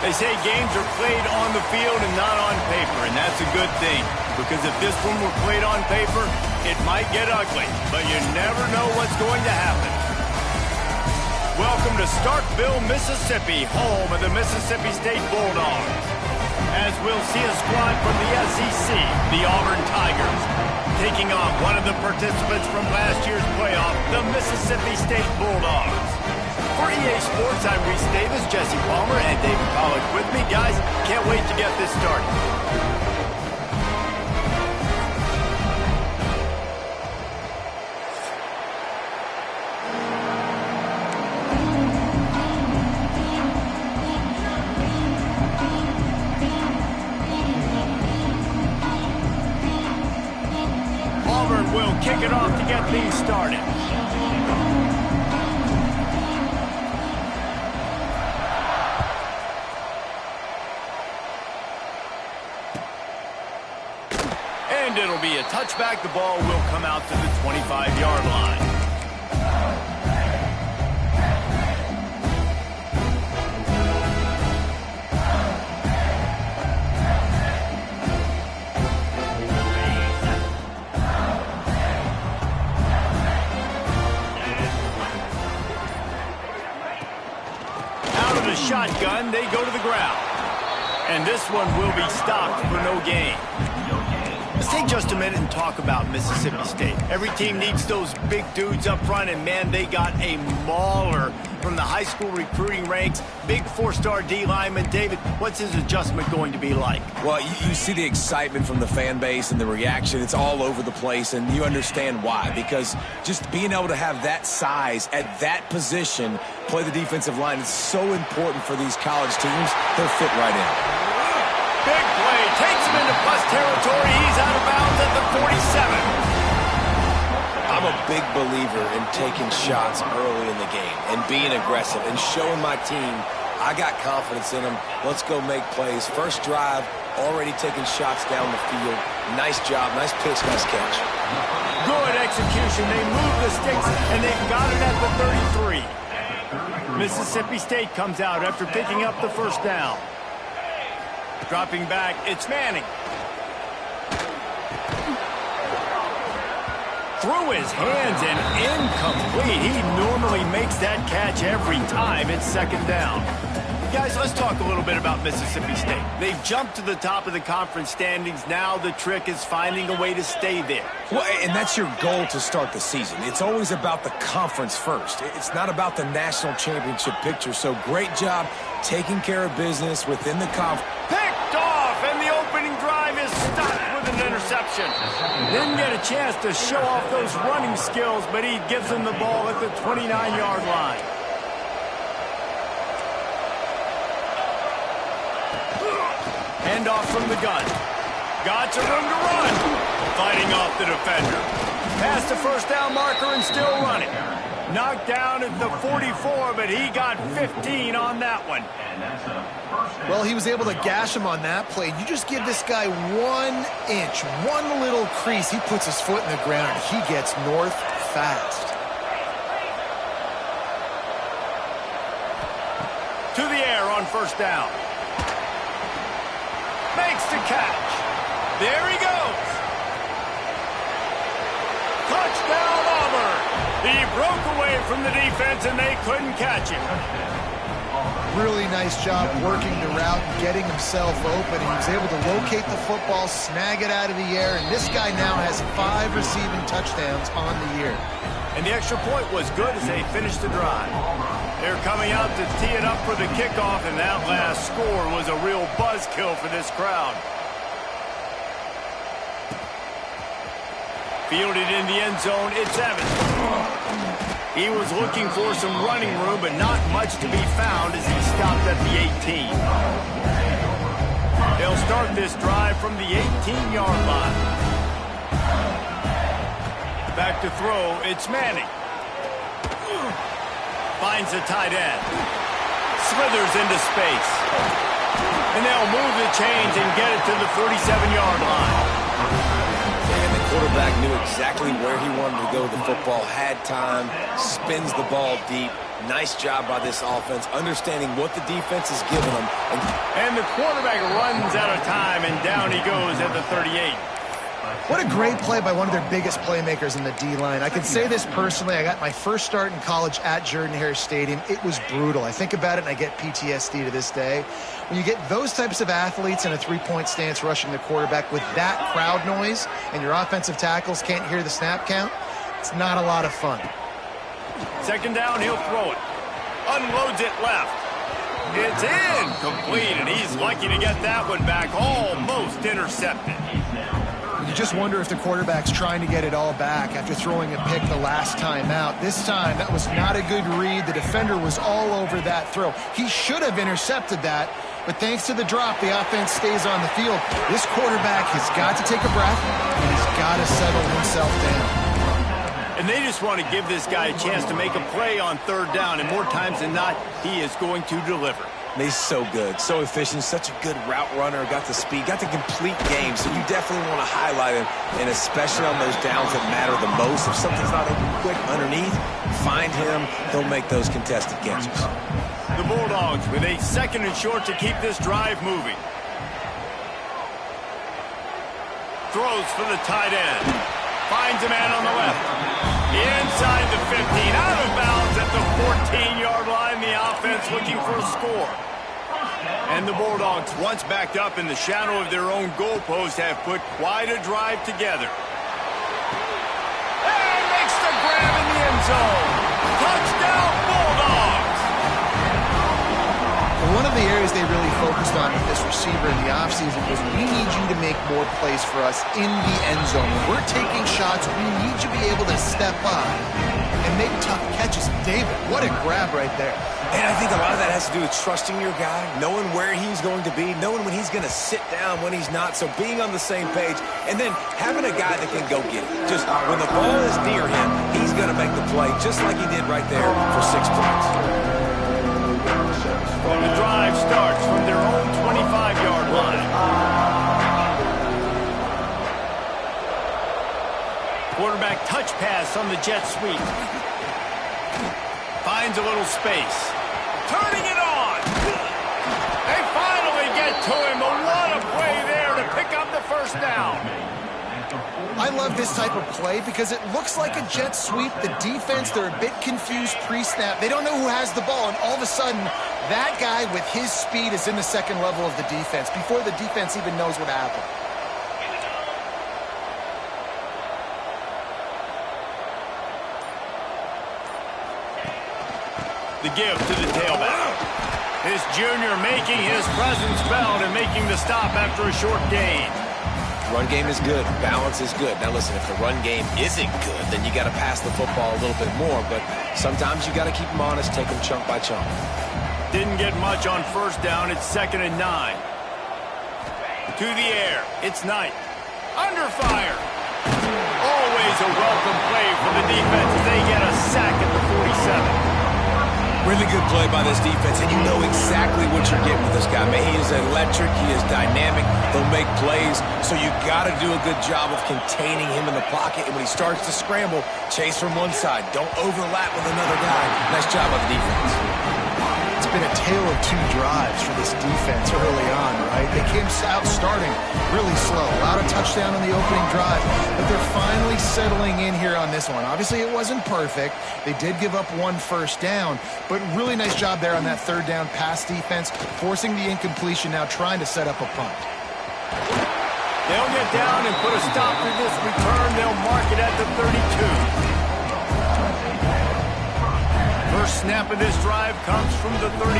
They say games are played on the field and not on paper, and that's a good thing. Because if this one were played on paper, it might get ugly, but you never know what's going to happen. Welcome to Starkville, Mississippi, home of the Mississippi State Bulldogs. As we'll see a squad from the SEC, the Auburn Tigers, taking on one of the participants from last year's playoff, the Mississippi State Bulldogs. For EA Sports, I'm Reese Davis, Jesse Palmer, and David Pollack with me. Guys, can't wait to get this started. Auburn will kick it off to get things started. And it'll be a touchback. The ball will come out to the 25-yard line. Out of the shotgun, they go to the ground. And this one will be stopped for no gain. Let's take just a minute and talk about Mississippi State. Every team needs those big dudes up front, and man, they got a mauler from the high school recruiting ranks. Big four-star D lineman. David, what's his adjustment going to be like? Well, you see the excitement from the fan base and the reaction. It's all over the place, and you understand why. Because just being able to have that size at that position, play the defensive line, is so important for these college teams. They'll fit right in. Big play, takes him into plus territory. He's out of bounds at the 47. I'm a big believer in taking shots early in the game and being aggressive and showing my team I got confidence in them. Let's go make plays. First drive, already taking shots down the field. Nice job, nice pitch, nice catch. Good execution. They moved the sticks, and they've got it at the 33. Mississippi State comes out after picking up the first down. Dropping back, it's Manning. Through his hands and incomplete. He normally makes that catch every time. It's second down. Guys, let's talk a little bit about Mississippi State. They've jumped to the top of the conference standings. Now the trick is finding a way to stay there. Well, and that's your goal to start the season. It's always about the conference first. It's not about the national championship picture. So great job taking care of business within the conference. Picked off, and the opening drive is stopped with an interception. Didn't get a chance to show off those running skills, but he gives them the ball at the 29-yard line. Handoff from the gun. Got some room to run. Fighting off the defender. Past the first down marker and still running. Knocked down at the 44, but he got 15 on that one. Well, he was able to gash him on that play. You just give this guy 1 inch, one little crease, he puts his foot in the ground, and he gets north fast. To the air on first down. Makes the catch. There he goes. Touchdown, Auburn. He broke away from the defense, and they couldn't catch him. Really nice job working the route and getting himself open. He was able to locate the football, snag it out of the air, and this guy now has 5 receiving touchdowns on the year. And the extra point was good as they finished the drive. They're coming out to tee it up for the kickoff, and that last score was a real buzzkill for this crowd. Fielded in the end zone, it's Evans. He was looking for some running room, but not much to be found as he stopped at the 18. They'll start this drive from the 18-yard line. Back to throw, it's Manning. Finds the tight end. Slithers into space. And they'll move the chains and get it to the 47-yard line. And the quarterback knew exactly where he wanted to go with the football, had time, spins the ball deep. Nice job by this offense, understanding what the defense is giving them. And the quarterback runs out of time, and down he goes at the 38. What a great play by one of their biggest playmakers in the D-line. I can say this personally. I got my first start in college at Jordan-Hare Stadium. It was brutal. I think about it, and I get PTSD to this day. When you get those types of athletes in a three-point stance rushing the quarterback with that crowd noise and your offensive tackles can't hear the snap count, it's not a lot of fun. Second down, he'll throw it. Unloads it left. It's incomplete, and he's lucky to get that one back, almost intercepted. You just wonder if the quarterback's trying to get it all back after throwing a pick the last time out. This time, that was not a good read. The defender was all over that throw. He should have intercepted that, but thanks to the drop, the offense stays on the field. This quarterback has got to take a breath, and he's got to settle himself down. And they just want to give this guy a chance to make a play on third down, and more times than not, he is going to deliver. He's so good, so efficient, such a good route runner, got the speed, got the complete game, so you definitely want to highlight him, and especially on those downs that matter the most. If something's not open quick underneath, find him, he'll make those contested catches. The Bulldogs with a second and short to keep this drive moving. Throws for the tight end. Finds a man on the left. Inside the 15, out of bounds at the 14-yard line. The offense looking for a score. And the Bulldogs, once backed up in the shadow of their own goalpost, have put quite a drive together. And makes the grab in the end zone. Touchdown, Bulldogs! One of the areas they really focused on with this receiver in the offseason was, we need you to make more plays for us in the end zone. When we're taking shots, we need you to be able to step up and make tough catches. David, what a grab right there. And I think a lot of that has to do with trusting your guy, knowing where he's going to be, knowing when he's going to sit down, when he's not, so being on the same page, and then having a guy that can go get it. Just when the ball is near him, he's going to make the play, just like he did right there for 6 points. And the drive starts from their own 25-yard line. Quarterback touch pass on the jet sweep. Finds a little space. Turning it on. They finally get to him, but what a play there to pick up the first down. I love this type of play because it looks like a jet sweep. The defense, they're a bit confused pre-snap. They don't know who has the ball, and all of a sudden, that guy with his speed is in the second level of the defense before the defense even knows what happened. The give to the tailback. This junior making his presence felt and making the stop after a short gain. Run game is good. Balance is good. Now, listen, if the run game isn't good, then you got to pass the football a little bit more. But sometimes you got to keep them honest, take them chunk by chunk. Didn't get much on first down. It's 2nd and 9. To the air. It's Knight. Under fire. Always a welcome play for the defense as they get a sack at the 47. Really good play by this defense, and you know exactly what you're getting with this guy. Man, he is electric. He is dynamic. He'll make plays, so you got to do a good job of containing him in the pocket. And when he starts to scramble, chase from one side. Don't overlap with another guy. Nice job by the defense. It's been a tale of two drives for this defense early on, right? They came out starting really slow. A lot of touchdown on the opening drive, but they're finally settling in here on this one. Obviously, it wasn't perfect. They did give up one first down, but really nice job there on that third down pass defense, forcing the incompletion, now trying to set up a punt. They'll get down and put a stop to this return. They'll mark it at the 32. First snap of this drive comes from the 32.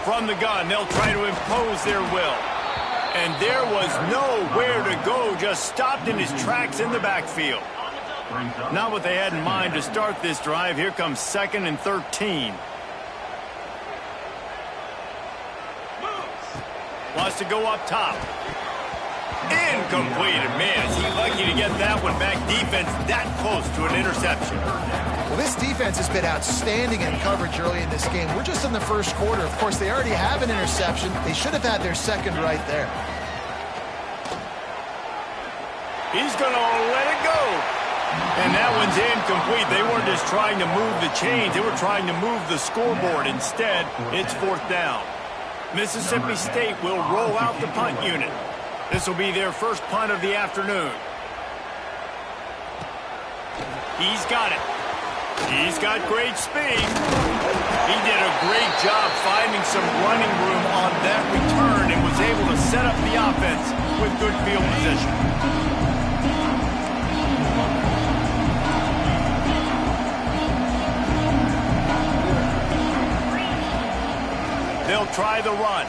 From the gun, they'll try to impose their will. And there was nowhere to go, just stopped in his tracks in the backfield. Not what they had in mind to start this drive. Here comes 2nd and 13. Wants to go up top. Incomplete. Man, is he lucky to get that one back. Defense that close to an interception. Well, this defense has been outstanding in coverage early in this game. We're just in the first quarter. Of course, they already have an interception. They should have had their second right there. He's going to let it go. And that one's incomplete. They weren't just trying to move the chains. They were trying to move the scoreboard. Instead, it's 4th down. Mississippi State will roll out the punt unit. This will be their first punt of the afternoon. He's got it. He's got great speed. He did a great job finding some running room on that return and was able to set up the offense with good field position. They'll try the run.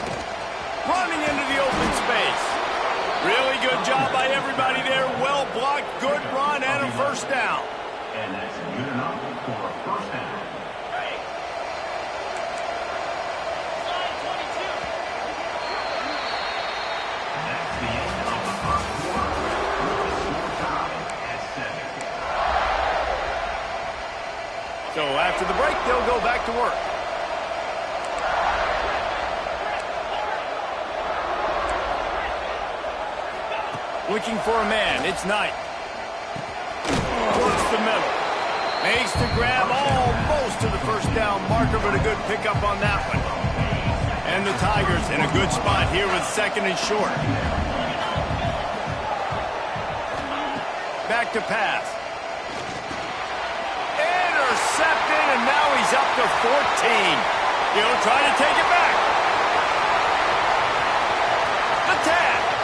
Running into the open space. Really good job by everybody there. Well blocked, good run, and a first down. And that's good enough for a first down. That's the end of the first quarter. Score time at 7. So after the break, they'll go back to work. Looking for a man. It's Knight. Works the middle. Makes the grab almost to the first down marker, but a good pickup on that one. And the Tigers in a good spot here with 2nd and short. Back to pass. Intercepted, and now he's up to 14. He'll try to take it back. The tag.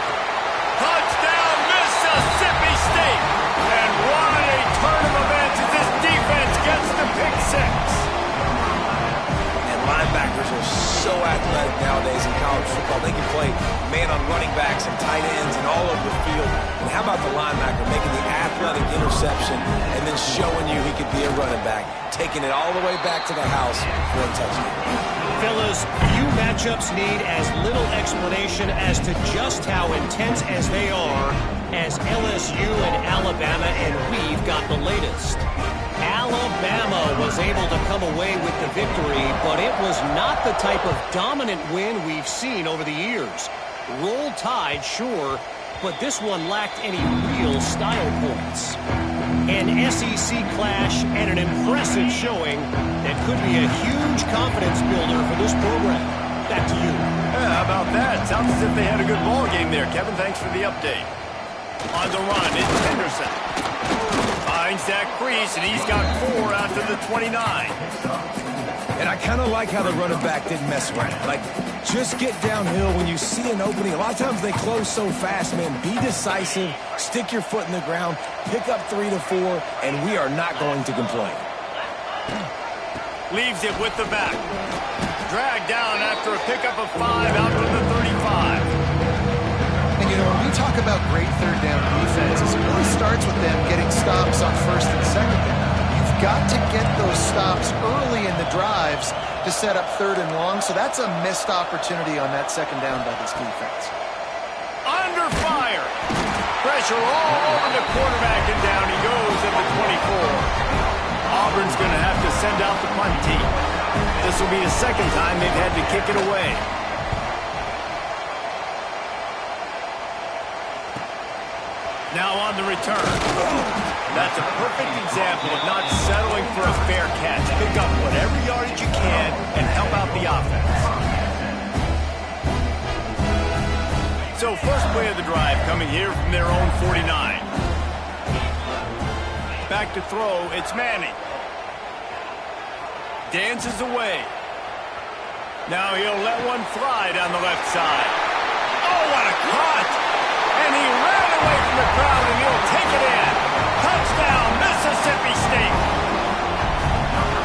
Touchdown, Mississippi State. And what a turn of events as this defense gets the pick 6. And linebackers are so athletic nowadays in college football. They can play man on running backs and tight ends and all over the field. And how about the linebacker making the athletic interception and then showing you he could be a running back, taking it all the way back to the house for a touchdown. Fellas, few matchups need as little explanation as to just how intense as they are as LSU and Alabama, and we've got the latest. Alabama was able to come away with the victory, but it was not the type of dominant win we've seen over the years. Roll Tide, sure, but this one lacked any real style points. An SEC clash and an impressive showing that could be a huge confidence builder for this program. Back to you. Yeah, how about that? Sounds as if they had a good ball game there. Kevin, thanks for the update. On the run, it's Henderson. Finds that crease, and he's got 4 out to the 29. And I kind of like how the running back didn't mess around. Like, just get downhill when you see an opening. A lot of times they close so fast, man. Be decisive, stick your foot in the ground, pick up 3 to 4, and we are not going to complain. Leaves it with the back. Dragged down after a pickup of 5 out to the 35. And, you know, when we talk about great third down defenses, it really starts with them getting stops on 1st and 2nd down. You've got to get those stops early in the drives to set up 3rd and long, so that's a missed opportunity on that 2nd down by this defense. Under 5. pressure all over the quarterback, and down he goes at the 24. Auburn's going to have to send out the punt team. This will be the second time they've had to kick it away. Now on the return. That's a perfect example of not settling for a fair catch. Pick up whatever yardage you can and help out the offense. So first play of the drive coming here from their own 49. Back to throw, it's Manning. Dances away. Now he'll let one fly down the left side. Oh, what a cut! And he ran away from the crowd, and he'll take it in. Touchdown, Mississippi State.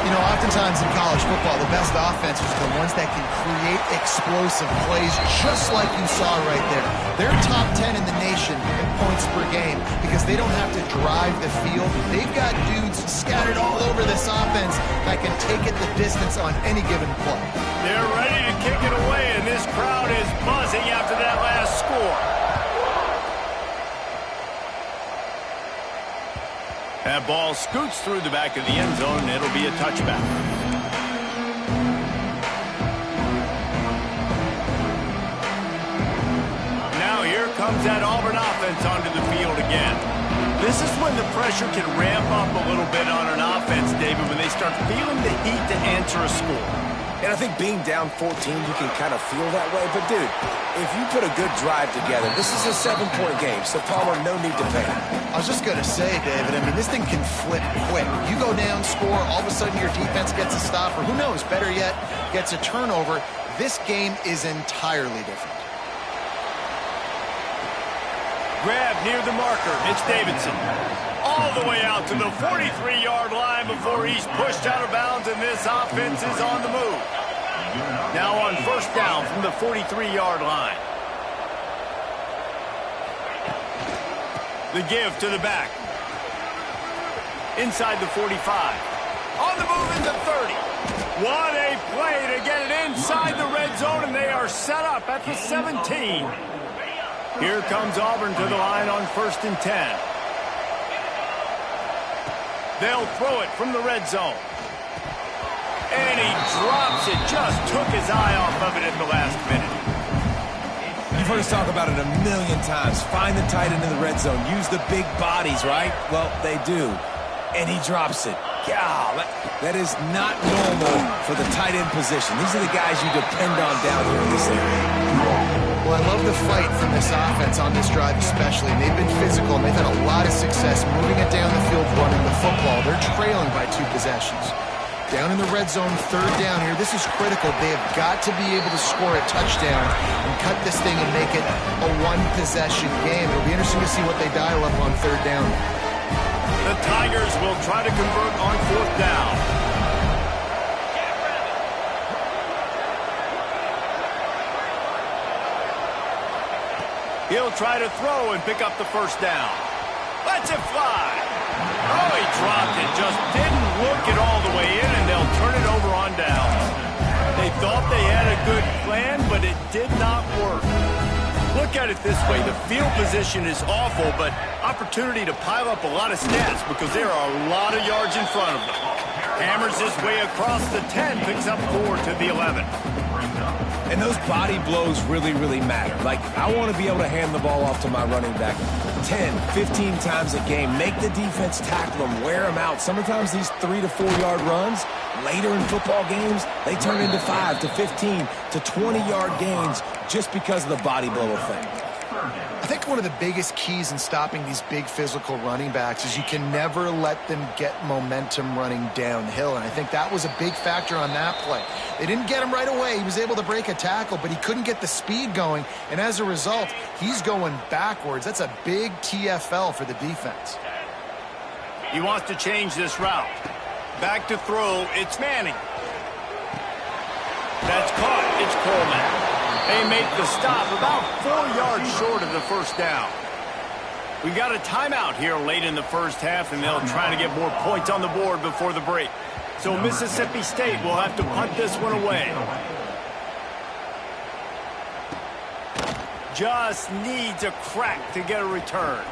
You know, oftentimes in college football, the best offenses are the ones that can create explosive plays, just like you saw right there. They're top 10 in the nation in points per game because they don't have to drive the field. They've got dudes scattered all over this offense that can take it the distance on any given play. They're ready to kick it away, and this crowd is buzzing after that last score. That ball scoots through the back of the end zone, and it'll be a touchback. Now here comes that Auburn offense onto the field again. This is when the pressure can ramp up a little bit on an offense, David, when they start feeling the heat to answer a score. And I think being down 14, you can kind of feel that way. But, dude, if you put a good drive together, this is a 7-point game, so Palmer, no need to panic. I was just going to say, David, I mean, this thing can flip quick. You go down, score, all of a sudden your defense gets a stop, or who knows, better yet, gets a turnover. This game is entirely different. Grab near the marker. It's Davidson. All the way out to the 43-yard line before he's pushed out of bounds, and this offense is on the move. Now on first down from the 43-yard line. The give to the back. Inside the 45. On the move into 30. What a play to get it inside the red zone, and they are set up at the 17. Here comes Auburn to the line on 1st and 10. They'll throw it from the red zone. And he drops it. Just took his eye off of it at the last minute. You've heard us talk about it a million times. Find the tight end in the red zone. Use the big bodies, right? Well, they do. And he drops it. God, that is not normal for the tight end position. These are the guys you depend on down here in this area. Well, I love the fight from this offense on this drive especially. And they've been physical, and they've had a lot of success moving it down the field, running the football. They're trailing by 2 possessions. Down in the red zone, 3rd down here. This is critical. They have got to be able to score a touchdown and cut this thing and make it a 1-possession game. It'll be interesting to see what they dial up on 3rd down. The Tigers will try to convert on 4th down. He'll try to throw and pick up the 1st down. Lets it fly. Oh, he dropped it. Just didn't look it all the way in, and they'll turn it over on down. They thought they had a good plan, but it did not work. Look at it this way. The field position is awful, but opportunity to pile up a lot of stats because there are a lot of yards in front of them. Hammers his way across the 10, picks up 4 to the 11. And those body blows really, really matter. Like, I want to be able to hand the ball off to my running back 10, 15 times a game. Make the defense tackle them, wear them out. Sometimes these 3 to 4 yard runs, later in football games, they turn into 5 to 15 to 20 yard gains just because of the body blow effect. I think one of the biggest keys in stopping these big physical running backs is you can never let them get momentum running downhill, and I think that was a big factor on that play. They didn't get him right away. He was able to break a tackle, but he couldn't get the speed going, and as a result, he's going backwards. That's a big TFL for the defense. He wants to change this route. Back to throw, it's Manning. That's caught, it's Coleman. They make the stop about 4 yards short of the 1st down. We got a timeout here late in the 1st half, and they'll try to get more points on the board before the break. So Mississippi State will have to punt this one away. just needs a crack to get a return.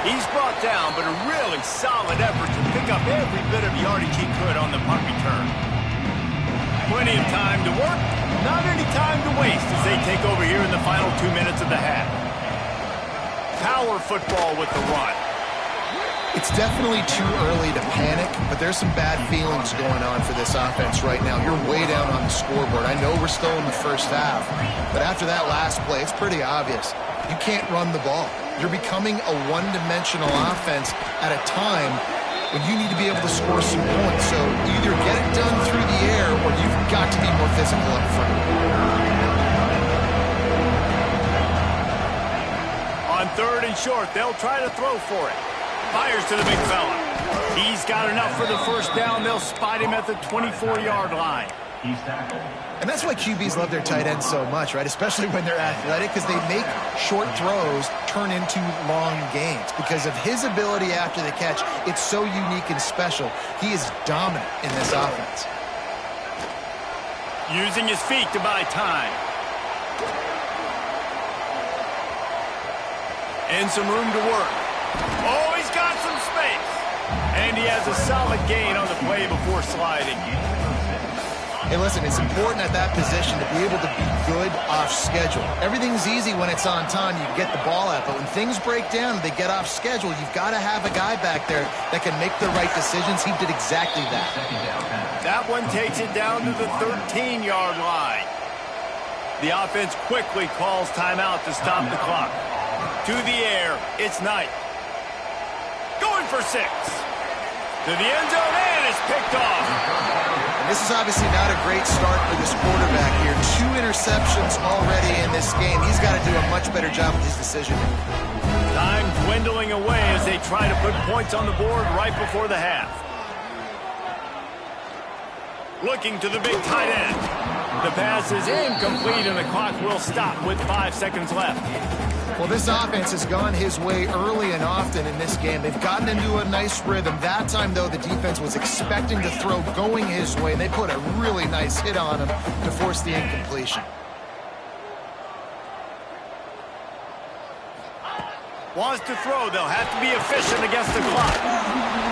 He's brought down, but a really solid effort to pick up every bit of yardage he could on the punt return. Plenty of time to work, not any time to waste as they take over here in the final 2 minutes of the half. Power football with the run. It's definitely too early to panic, but there's some bad feelings going on for this offense right now. You're way down on the scoreboard. I know we're still in the first half, but after that last play, it's pretty obvious. You can't run the ball. You're becoming a one-dimensional offense at a time when you need to be able to score some points. So either get it done through the air or you've got to be more physical up front. On 3rd and short, they'll try to throw for it. Fires to the big fella. He's got enough for the first down. They'll spot him at the 24-yard line. He's tackled. And that's why QBs love their tight ends so much, right? Especially when they're athletic, because they make short throws turn into long gains. Because of his ability after the catch, it's so unique and special. He is dominant in this offense. Using his feet to buy time. And some room to work. Oh, he's got some space. And he has a solid gain on the play before sliding. Hey, listen, it's important at that position to be able to be good off schedule. Everything's easy when it's on time. You can get the ball out. But when things break down and they get off schedule, you've got to have a guy back there that can make the right decisions. He did exactly that. That one takes it down to the 13-yard line. The offense quickly calls timeout to stop the clock. To the air, it's Knight. Going for 6. To the end zone, and it's picked off. And this is obviously not a great start for this quarterback here. 2 interceptions already in this game. He's got to do a much better job with his decision. Time dwindling away as they try to put points on the board right before the half. Looking to the big tight end. The pass is incomplete, and the clock will stop with 5 seconds left. Well, this offense has gone his way early and often in this game. They've gotten into a nice rhythm. That time, though, the defense was expecting to throw going his way, and they put a really nice hit on him to force the incompletion. Wants to throw. They'll have to be efficient against the clock.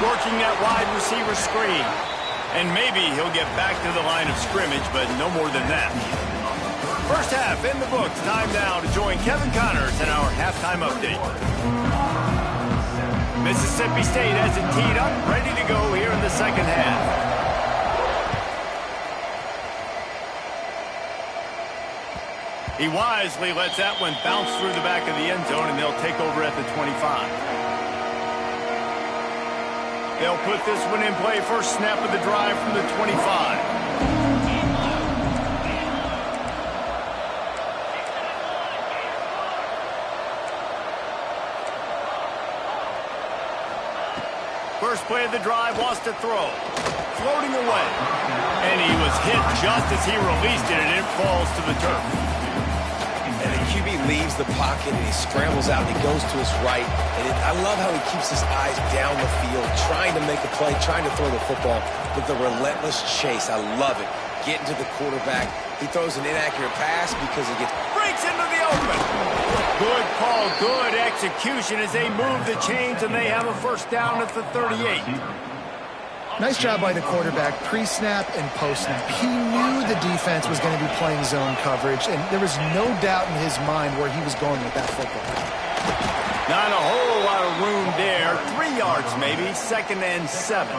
Working that wide receiver screen. And maybe he'll get back to the line of scrimmage, but no more than that. First half in the books. Time now to join Kevin Connors in our halftime update. Mississippi State has it teed up, ready to go here in the second half. He wisely lets that one bounce through the back of the end zone, and they'll take over at the 25. They'll put this one in play first snap of the drive from the 25. First play of the drive, wants to throw. Floating away. And he was hit just as he released it, and it falls to the turf. And the QB leaves the pocket, and he scrambles out, and he goes to his right. And I love how he keeps his eyes down the field, trying to make a play, trying to throw the football with the relentless chase. I love it. Getting to the quarterback. He throws an inaccurate pass because he gets... Breaks into the open. Good call, good execution as they move the chains, and they have a first down at the 38. Nice job by the quarterback, pre-snap and post-snap. He knew the defense was going to be playing zone coverage, and there was no doubt in his mind where he was going with that football. Not a whole lot of room there. 3 yards maybe, 2nd and 7.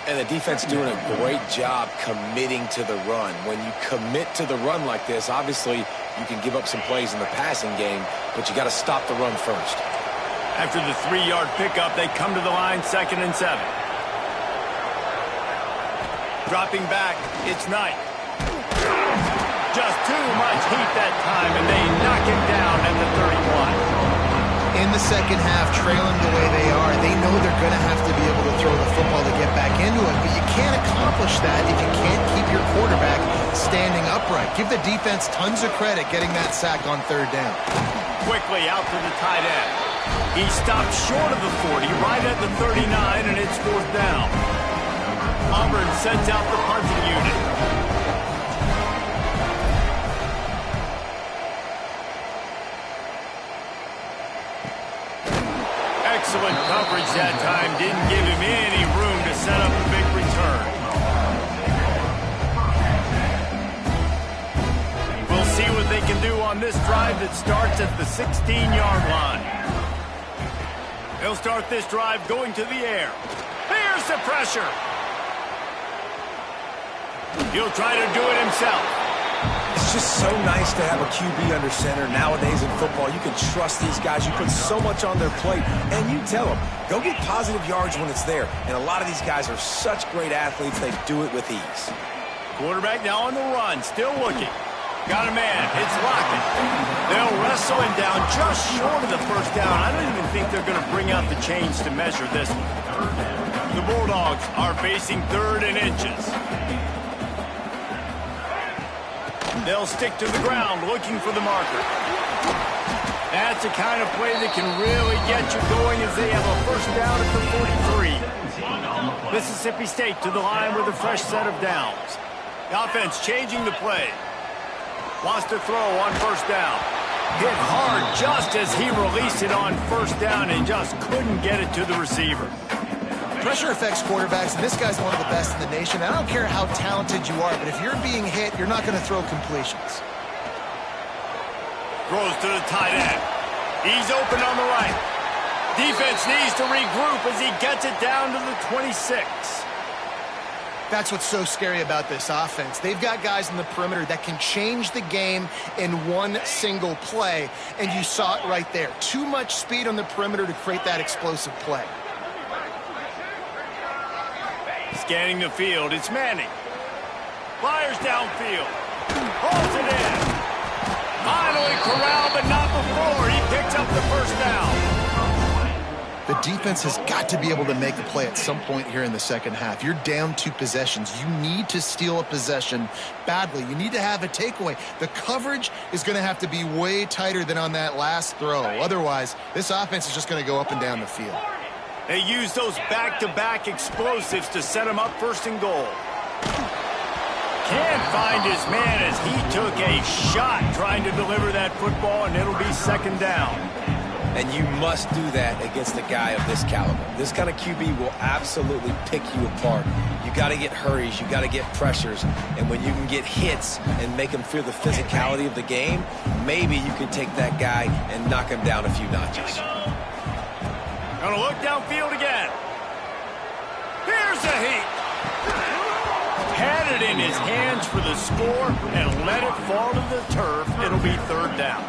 And the defense doing a great job committing to the run. When you commit to the run like this, obviously you can give up some plays in the passing game, but you got to stop the run first. After the 3-yard pickup, they come to the line, 2nd and 7. Dropping back, it's Knight. Just too much heat that time, and they knock it down at the 31. In the second half, trailing the way they are, they know they're going to have to be able to throw the football to get back into it, but you can't accomplish that if you can't keep your quarterback standing upright. Give the defense tons of credit getting that sack on 3rd down. Quickly out to the tight end. He stopped short of the 40, right at the 39, and it's 4th down. Auburn sends out the punting unit. coverage that time didn't give him any room to set up a big return. We'll see what they can do on this drive that starts at the 16-yard line. They'll start this drive going to the air. Here's the pressure. He'll try to do it himself. It's just so nice to have a QB under center. Nowadays in football, you can trust these guys. You put so much on their plate, and you tell them, go get positive yards when it's there. And a lot of these guys are such great athletes, they do it with ease. Quarterback now on the run, still looking. Got a man, it's Lockett. They'll wrestle him down just short of the first down. I don't even think they're going to bring out the chains to measure this one. The Bulldogs are facing 3rd and inches. They'll stick to the ground looking for the marker. That's the kind of play that can really get you going as they have a first down at the 43. Mississippi State to the line with a fresh set of downs. The offense changing the play. Wants to throw on first down. Hit hard just as he released it on first down and just couldn't get it to the receiver. Pressure affects quarterbacks, and this guy's one of the best in the nation. I don't care how talented you are, but if you're being hit, you're not going to throw completions. Throws to the tight end. He's open on the right. Defense needs to regroup as he gets it down to the 26. That's what's so scary about this offense. They've got guys in the perimeter that can change the game in one single play, and you saw it right there. Too much speed on the perimeter to create that explosive play. Scanning the field, it's Manning. Fires downfield. Holds it in. Finally corralled, but not before. He picks up the first down. The defense has got to be able to make a play at some point here in the second half. You're down 2 possessions. You need to steal a possession badly. You need to have a takeaway. The coverage is going to have to be way tighter than on that last throw. Otherwise, this offense is just going to go up and down the field. They use those back-to-back explosives to set him up 1st and goal. Can't find his man as he took a shot trying to deliver that football, and it'll be 2nd down. And you must do that against a guy of this caliber. This kind of QB will absolutely pick you apart. You got to get hurries, you got to get pressures, and when you can get hits and make him feel the physicality of the game, maybe you can take that guy and knock him down a few notches. Gonna look downfield again. Here's a heat. Had it in his hands for the score and let it fall to the turf. It'll be 3rd down.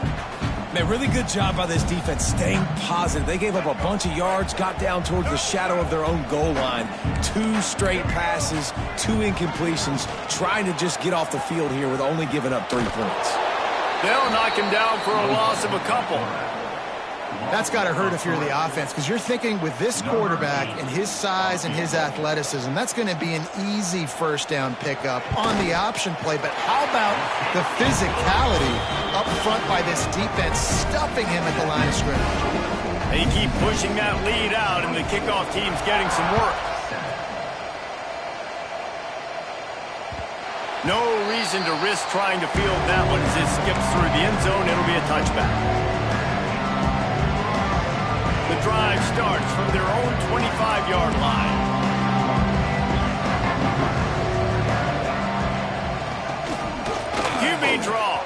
Man, really good job by this defense staying positive. They gave up a bunch of yards, got down towards the shadow of their own goal line. 2 straight passes, 2 incompletions, trying to just get off the field here with only giving up 3 points. They'll knock him down for a loss of a couple. That's got to hurt if you're the offense, because you're thinking with this quarterback and his size and his athleticism, that's going to be an easy first down pickup on the option play. But how about the physicality up front by this defense, stuffing him at the line of scrimmage? They keep pushing that lead out, and the kickoff team's getting some work. No reason to risk trying to field that one as it skips through the end zone. It'll be a touchback. The drive starts from their own 25-yard line. QB draw.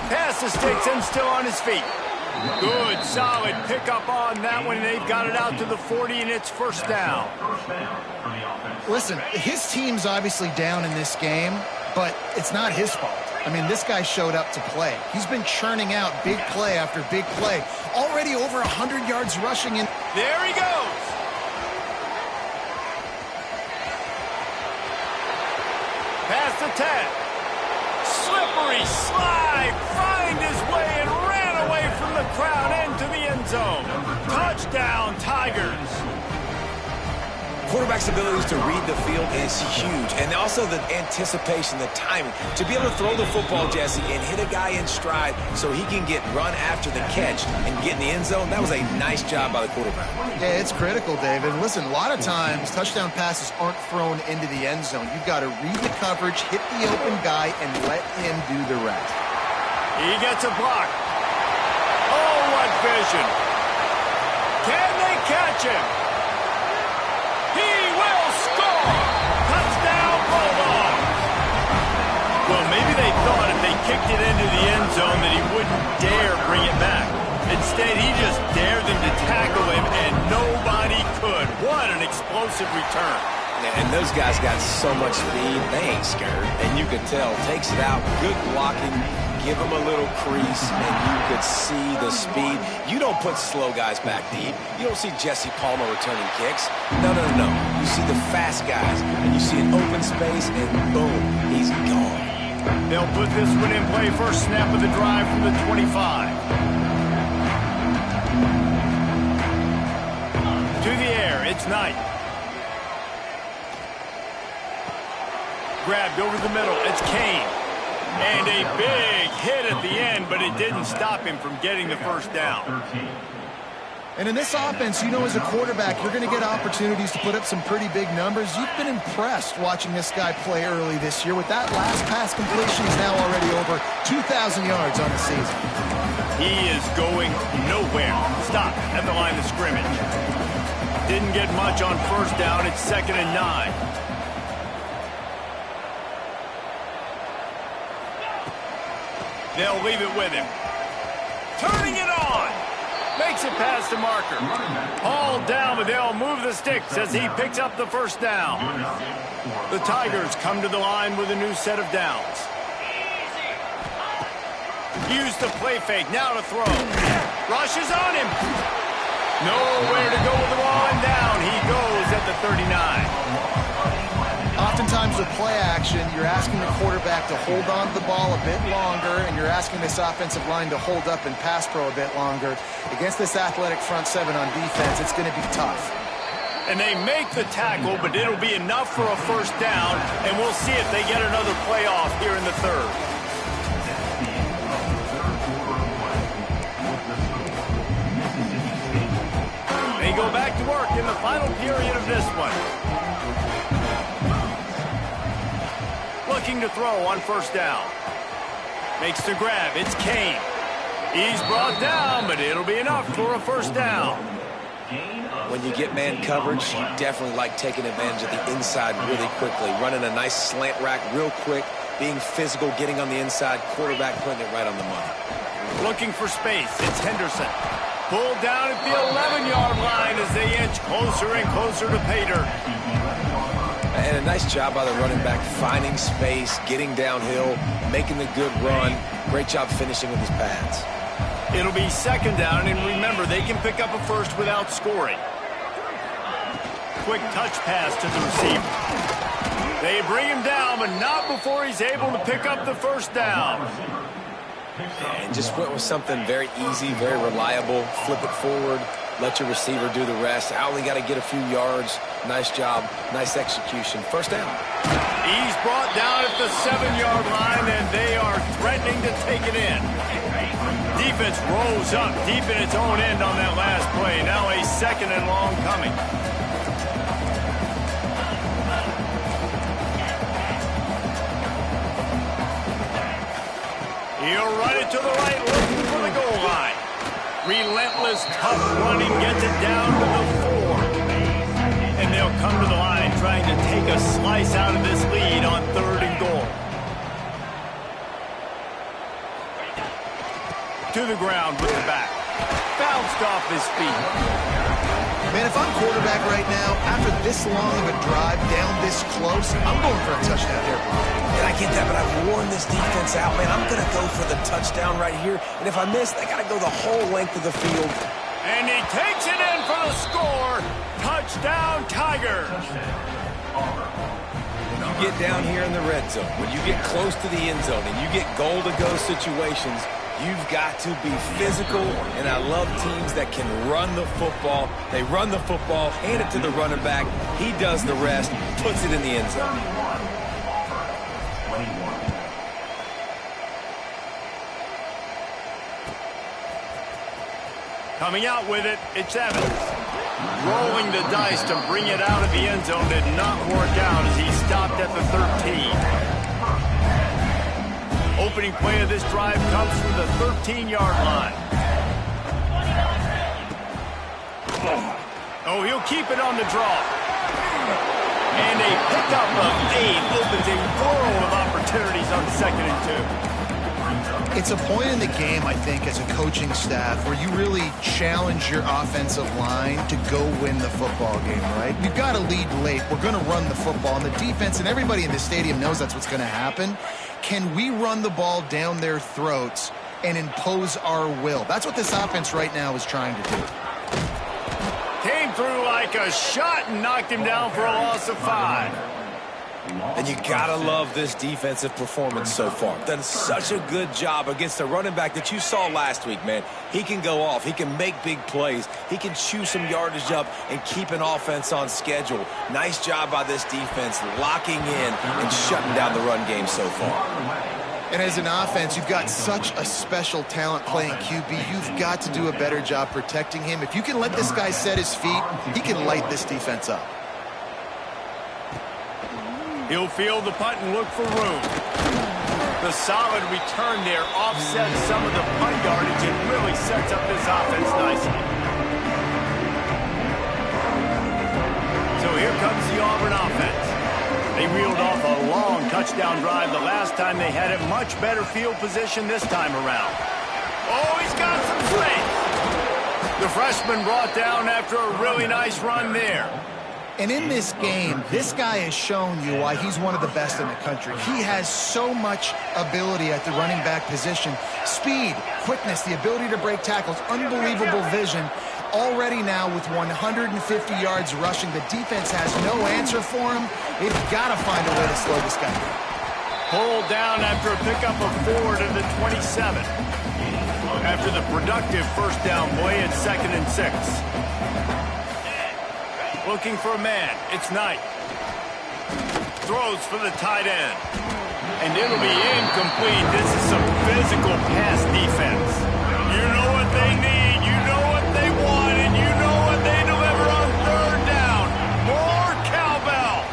Pass the sticks and still on his feet. Good, solid pickup on that one. They've got it out to the 40, and it's 1st down. Listen, his team's obviously down in this game, but it's not his fault. I mean, this guy showed up to play. He's been churning out big play after big play. Already over 100 yards rushing in. There he goes. Past the 10. Slippery slide. Find his way and ran away from the crowd into the end zone. Touchdown, Tigers. Quarterback's abilities to read the field is huge, and also the anticipation, the timing. To be able to throw the football, Jesse, and hit a guy in stride so he can get run after the catch and get in the end zone, that was a nice job by the quarterback. Yeah, it's critical, David. Listen, a lot of times touchdown passes aren't thrown into the end zone. You've got to read the coverage, hit the open guy, and let him do the rest. He gets a block. Oh, what vision. Can they catch him. He will score. Touchdown, Bulldogs. Well, maybe they thought if they kicked it into the end zone that he wouldn't dare bring it back. Instead, he just dared them to tackle him, and nobody could. What an explosive return. And those guys got so much speed, they ain't scared. And you could tell, takes it out, good blocking, give him a little crease, and you could see the speed. You don't put slow guys back deep. You don't see Jesse Palmer returning kicks. No, no, no, no. You see the fast guys, and you see an open space, and boom, he's gone. They'll put this one in play first snap of the drive from the 25. To the air, it's Knight. Grabbed over the middle, it's Kane. And a big hit at the end, but it didn't stop him from getting the first down. And in this offense, you know, as a quarterback, you're going to get opportunities to put up some pretty big numbers. You've been impressed watching this guy play early this year. With that last pass completion, he's now already over 2,000 yards on the season. He is going nowhere. Stop at the line of scrimmage. Didn't get much on first down. It's 2nd and 9. They'll leave it with him. Turning it on. Makes it past the marker. Hauled down, but they'll move the sticks as he picks up the first down. The Tigers come to the line with a new set of downs. Use the play fake. Now to throw. Rushes on him. Nowhere to go with the ball, and down he goes at the 39. Oftentimes with play action, you're asking the quarterback to hold on to the ball a bit longer, and you're asking this offensive line to hold up and pass pro a bit longer. Against this athletic front seven on defense, it's going to be tough. And they make the tackle, but it'll be enough for a first down, and we'll see if they get another playoff here in the third. They go back to work in the final period of this one. Looking to throw on first down. Makes the grab. It's Kane. He's brought down, but it'll be enough for a first down. When you get man coverage, you definitely like taking advantage of the inside really quickly. Running a nice slant rack real quick, being physical, getting on the inside, quarterback putting it right on the money. Looking for space. It's Henderson. Pulled down at the 11-yard line as they inch closer and closer to pay dirt. And a nice job by the running back, finding space, getting downhill, making the good run. Great job finishing with his pads. It'll be 2nd down, and remember, they can pick up a first without scoring. Quick touch pass to the receiver. They bring him down, but not before he's able to pick up the first down. And just went with something very easy, very reliable. Flip it forward, let your receiver do the rest. I only got to get a few yards. Nice job, nice execution. First down. He's brought down at the 7-yard line, and they are threatening to take it in. Defense rose up deep in its own end on that last play. Now a 2nd and long coming. He'll run it to the right, looking for the goal line. Relentless, tough running gets it down to the 4. And they'll come to the line trying to take a slice out of this lead on 3rd and goal. To the ground with the back. Bounced off his feet. Man, if I'm quarterback right now, after this long of a drive down this close, I'm going for a touchdown here. And I get that, but I've worn this defense out, man. I'm going to go for the touchdown right here. And if I miss, I got to go the whole length of the field. And he takes it in for the score. Touchdown, Tigers. When you get down here in the red zone, when you get close to the end zone and you get goal-to-go situations, you've got to be physical, and I love teams that can run the football. They run the football, hand it to the running back. He does the rest, puts it in the end zone. Coming out with it, it's Evans. Rolling the dice to bring it out of the end zone did not work out as he stopped at the 13. Opening play of this drive comes from the 13-yard line. Oh, he'll keep it on the draw. And a pickup of 8 opens a world of opportunities on 2nd and 2. It's a point in the game, I think, as a coaching staff where you really challenge your offensive line to go win the football game, right? We've got to lead late. We're going to run the football. And the defense and everybody in the stadium knows that's what's going to happen. Can we run the ball down their throats and impose our will? That's what this offense right now is trying to do. Came through like a shot and knocked him down for a loss of 5. And you gotta love this defensive performance so far. Done such a good job against the running back that you saw last week, man. He can go off. He can make big plays. He can chew some yardage up and keep an offense on schedule. Nice job by this defense locking in and shutting down the run game so far. And as an offense, you've got such a special talent playing QB. You've got to do a better job protecting him. If you can let this guy set his feet, he can light this defense up. He'll field the punt and look for room. The solid return there offsets some of the punt yardage and really sets up this offense nicely. So here comes the Auburn offense. They reeled off a long touchdown drive the last time they had it. Much better field position this time around. Oh, he's got some strength. The freshman brought down after a really nice run there. And in this game, this guy has shown you why he's one of the best in the country. He has so much ability at the running back position. Speed, quickness, the ability to break tackles, unbelievable vision. Already now with 150 yards rushing, the defense has no answer for him. They've got to find a way to slow this guy down. Pulled down after a pickup of 4 to the 27. After the productive first down play at 2nd and 6. Looking for a man. It's Knight. Throws for the tight end. And it'll be incomplete. This is some physical pass defense. You know what they need. You know what they want. And you know what they deliver on 3rd down. More cowbell.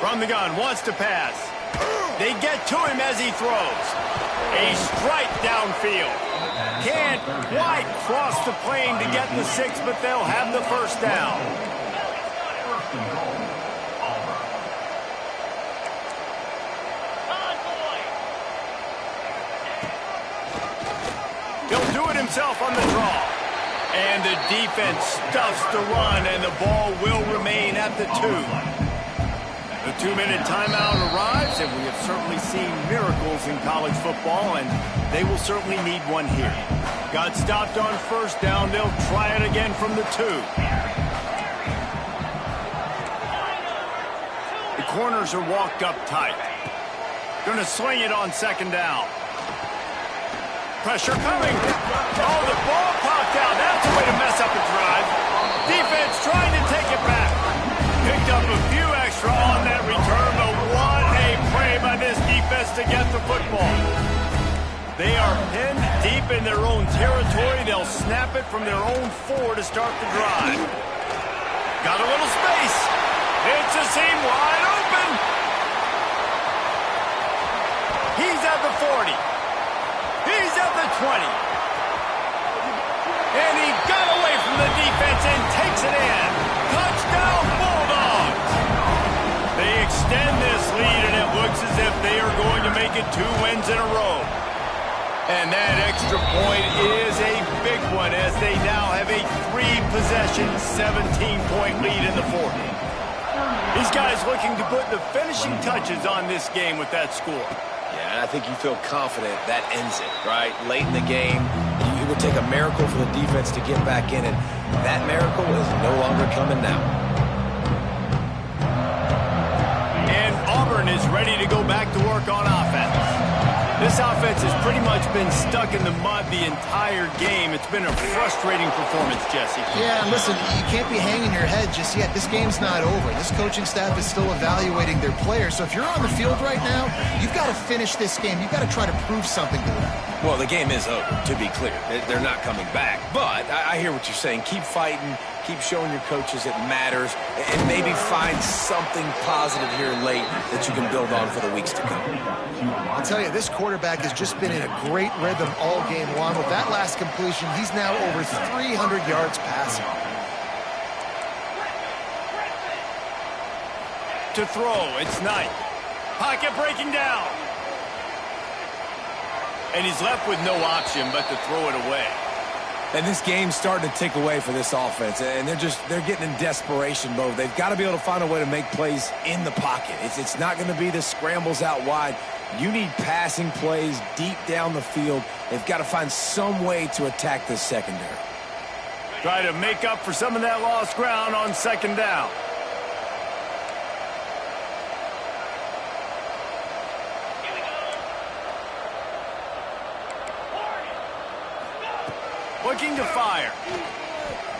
From the gun. Wants to pass. They get to him as he throws. A strike downfield. Can't quite cross the plane to get the 6, but they'll have the first down. He'll do it himself on the draw. And the defense stuffs the run, and the ball will remain at the 2. The 2-minute timeout arrives, and we have certainly seen miracles in college football, and they will certainly need one here. Got stopped on first down. They'll try it again from the 2. The corners are walked up tight. Going to sling it on 2nd down. Pressure coming. Oh, the ball popped out. That's a way to mess up a drive. Defense trying to take it back. Picked up a few extra on that return, but what a play by this defense to get the football. They are pinned deep in their own territory. They'll snap it from their own 4 to start the drive. Got a little space. It's a seam wide open. He's at the 40. He's at the 20. And he got away from the defense and takes it in. Touchdown, Bulldogs. They extend this lead, and it looks as if they are going to make it 2 wins in a row. And that extra point is a big one as they now have a 3-possession, 17-point lead in the 4th. These guys looking to put the finishing touches on this game with that score. Yeah, and I think you feel confident that ends it, right? Late in the game, it would take a miracle for the defense to get back in, and that miracle is no longer coming now. And Auburn is ready to go back to work on offense. This offense has pretty much been stuck in the mud the entire game. It's been a frustrating performance, Jesse. Yeah, and listen, you can't be hanging your head just yet. This game's not over. This coaching staff is still evaluating their players. So if you're on the field right now, you've got to finish this game. You've got to try to prove something to them. Well, the game is over, to be clear. They're not coming back. But I hear what you're saying. Keep fighting. Keep showing your coaches it matters. And maybe find something positive here late that you can build on for the weeks to come. I'll tell you, this quarterback has just been in a great rhythm all game long. With that last completion, he's now over 300 yards passing. to throw. It's Knight. Pocket breaking down. And he's left with no option but to throw it away. And this game's starting to tick away for this offense, and they're getting in desperation mode. They've got to be able to find a way to make plays in the pocket. It's not going to be the scrambles out wide. You need passing plays deep down the field. They've got to find some way to attack this secondary. Try to make up for some of that lost ground on second down. Looking to fire.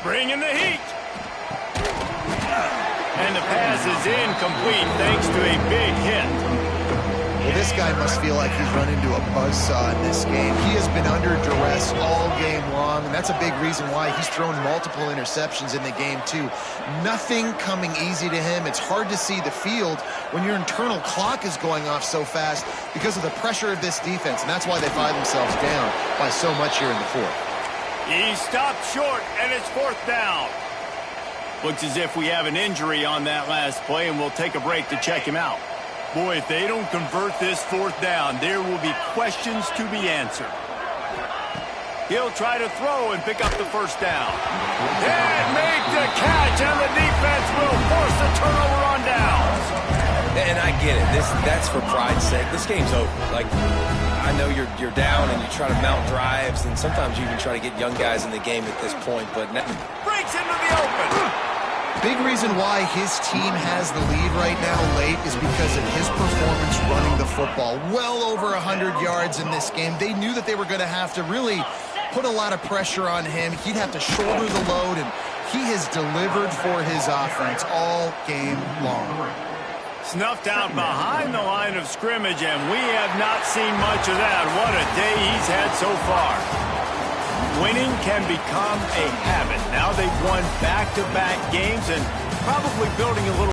Bringing the heat. And the pass is incomplete thanks to a big hit. Well, this guy must feel like he's run into a buzzsaw in this game. He has been under duress all game long, and that's a big reason why he's thrown multiple interceptions in the game, too. Nothing coming easy to him. It's hard to see the field when your internal clock is going off so fast because of the pressure of this defense, and that's why they find themselves down by so much here in the fourth. He stopped short, and it's fourth down. Looks as if we have an injury on that last play, and we'll take a break to check him out. Boy, if they don't convert this fourth down, there will be questions to be answered. He'll try to throw and pick up the first down. And make the catch, and the defense will force a turnover on downs. And I get it. That's for pride's sake. This game's over. Like, I know you're down and you try to mount drives, and sometimes you even try to get young guys in the game at this point, but breaks into the open. Big reason why his team has the lead right now late is because of his performance running the football. Well over 100 yards in this game. They knew that they were going to have to really put a lot of pressure on him. He'd have to shoulder the load, and he has delivered for his offense all game long. Snuffed out behind the line of scrimmage, and we have not seen much of that. What a day he's had so far. Winning can become a habit. Now they've won back-to-back games and probably building a little